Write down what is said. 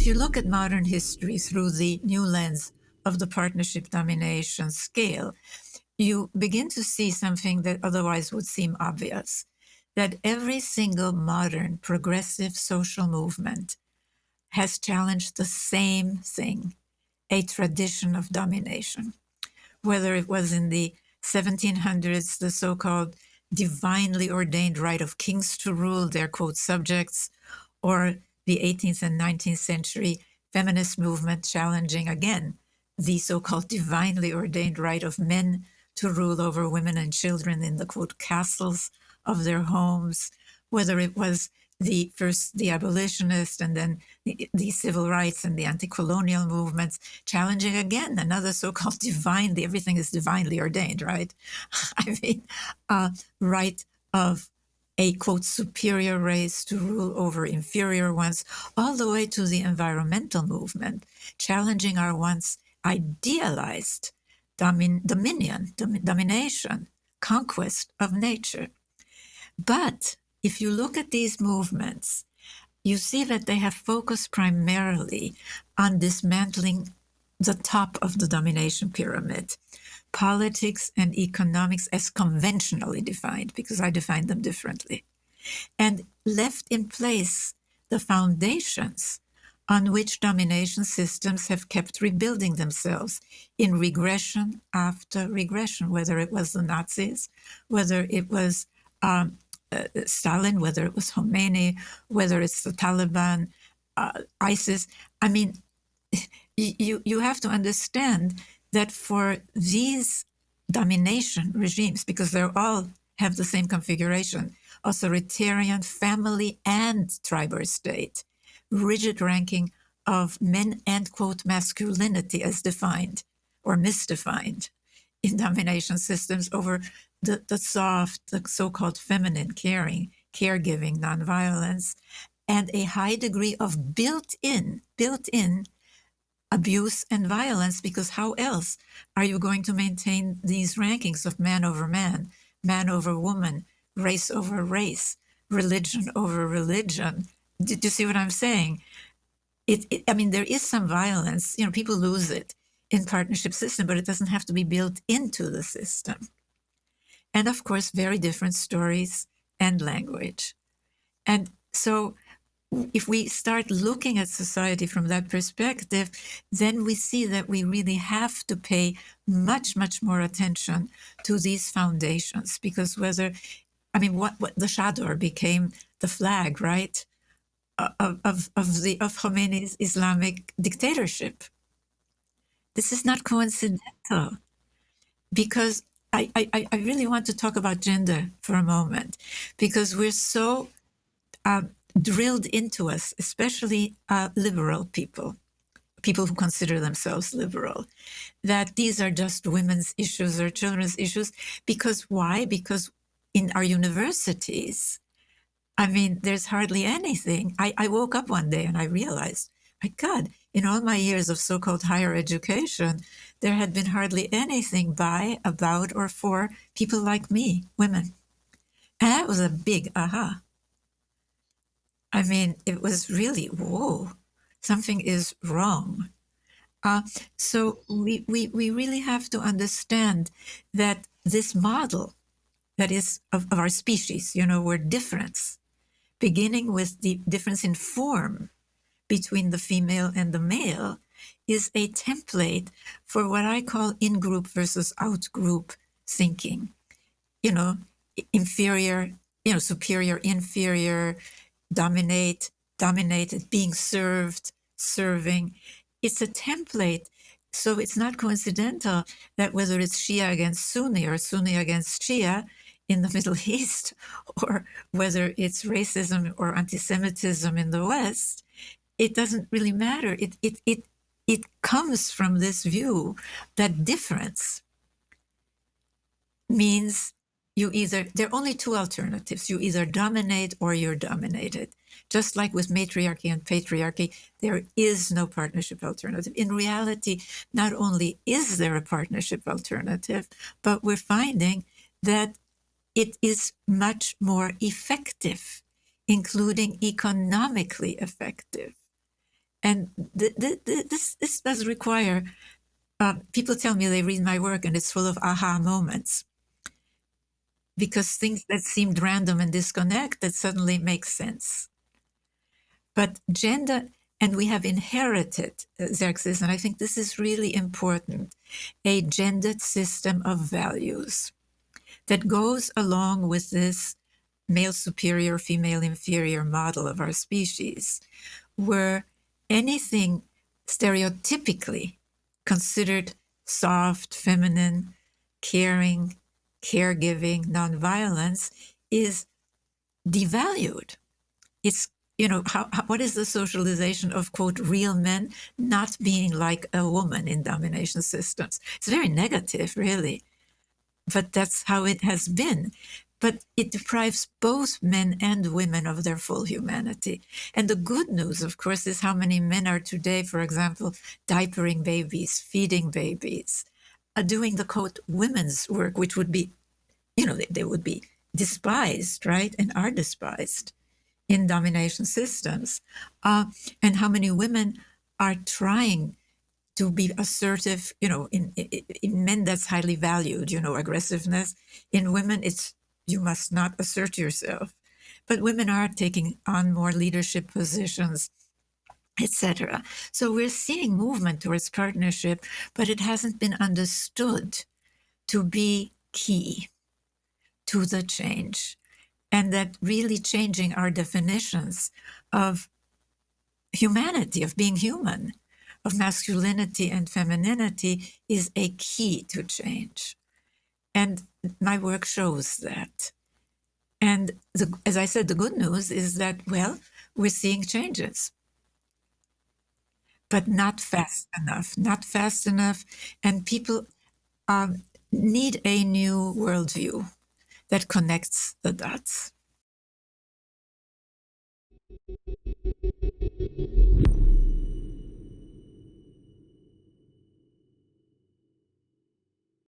if you look at modern history through the new lens of the partnership domination scale, you begin to see something that otherwise would seem obvious, that every single modern progressive social movement has challenged the same thing, a tradition of domination. Whether it was in the 1700s, the so-called divinely ordained right of kings to rule their, quote, subjects, or the 18th and 19th century feminist movement challenging again the so-called divinely ordained right of men to rule over women and children in the, quote, castles of their homes, whether it was the abolitionists and then the civil rights and the anti-colonial movements challenging again another so-called divinely, everything is divinely ordained, right? I mean, right of a, quote, superior race to rule over inferior ones, all the way to the environmental movement, challenging our once idealized domination, conquest of nature. But if you look at these movements, you see that they have focused primarily on dismantling the top of the domination pyramid, politics and economics as conventionally defined, because I define them differently, and left in place the foundations on which domination systems have kept rebuilding themselves in regression after regression, whether it was the Nazis, whether it was Stalin, whether it was Khomeini, whether it's the Taliban, ISIS. I mean, you have to understand that for these domination regimes, because they all have the same configuration, authoritarian, family, and tribe state, rigid ranking of men and, quote, masculinity as defined or misdefined in domination systems over the soft, the so-called feminine, caring, caregiving, nonviolence, and a high degree of built-in abuse and violence, because how else are you going to maintain these rankings of man over man, man over woman, race over race, religion over religion? Did you see what I'm saying? I mean, there is some violence. You know, people lose it in partnership system, but it doesn't have to be built into the system. And of course, very different stories and language. And so if we start looking at society from that perspective, then we see that we really have to pay much, much more attention to these foundations, because what the Chador became the flag, right, of Khomeini's Islamic dictatorship. This is not coincidental, because I really want to talk about gender for a moment, because we're so drilled into us, especially liberal people who consider themselves liberal, that these are just women's issues or children's issues. Because why? Because in our universities, I mean, there's hardly anything. I woke up one day and I realized, my God, in all my years of so-called higher education, there had been hardly anything by, about, or for people like me, women. And that was a big aha. I mean, it was really, whoa, something is wrong. So we really have to understand that this model that is of our species, you know, we're difference, beginning with the difference in form between the female and the male, is a template for what I call in-group versus out-group thinking. You know, inferior, superior, inferior, dominate, dominated, being served, serving. It's a template. So it's not coincidental that whether it's Shia against Sunni or Sunni against Shia in the Middle East, or whether it's racism or anti-Semitism in the West, it doesn't really matter. It comes from this view that difference means there are only two alternatives. You either dominate or you're dominated. Just like with matriarchy and patriarchy, there is no partnership alternative. In reality, not only is there a partnership alternative, but we're finding that it is much more effective, including economically effective. And this does require, people tell me they read my work and it's full of aha moments, because things that seemed random and disconnected suddenly make sense. But gender, and we have inherited, Xerxes, and I think this is really important, a gendered system of values that goes along with this male superior, female inferior model of our species, where anything stereotypically considered soft, feminine, caring, caregiving, nonviolence is devalued. It's, what is the socialization of, quote, real men not being like a woman in domination systems? It's very negative, really, but that's how it has been. But it deprives both men and women of their full humanity. And the good news, of course, is how many men are today, for example, diapering babies, feeding babies, doing the, quote, women's work, which would be, they would be despised, right? And are despised in domination systems. And how many women are trying to be assertive, in men that's highly valued, aggressiveness. In women, it's, you must not assert yourself. But women are taking on more leadership positions, etc. So we're seeing movement towards partnership, but it hasn't been understood to be key to the change. And that really changing our definitions of humanity, of being human, of masculinity and femininity is a key to change. And my work shows that. And as I said, the good news is that, well, we're seeing changes, but not fast enough, not fast enough. And people need a new worldview that connects the dots.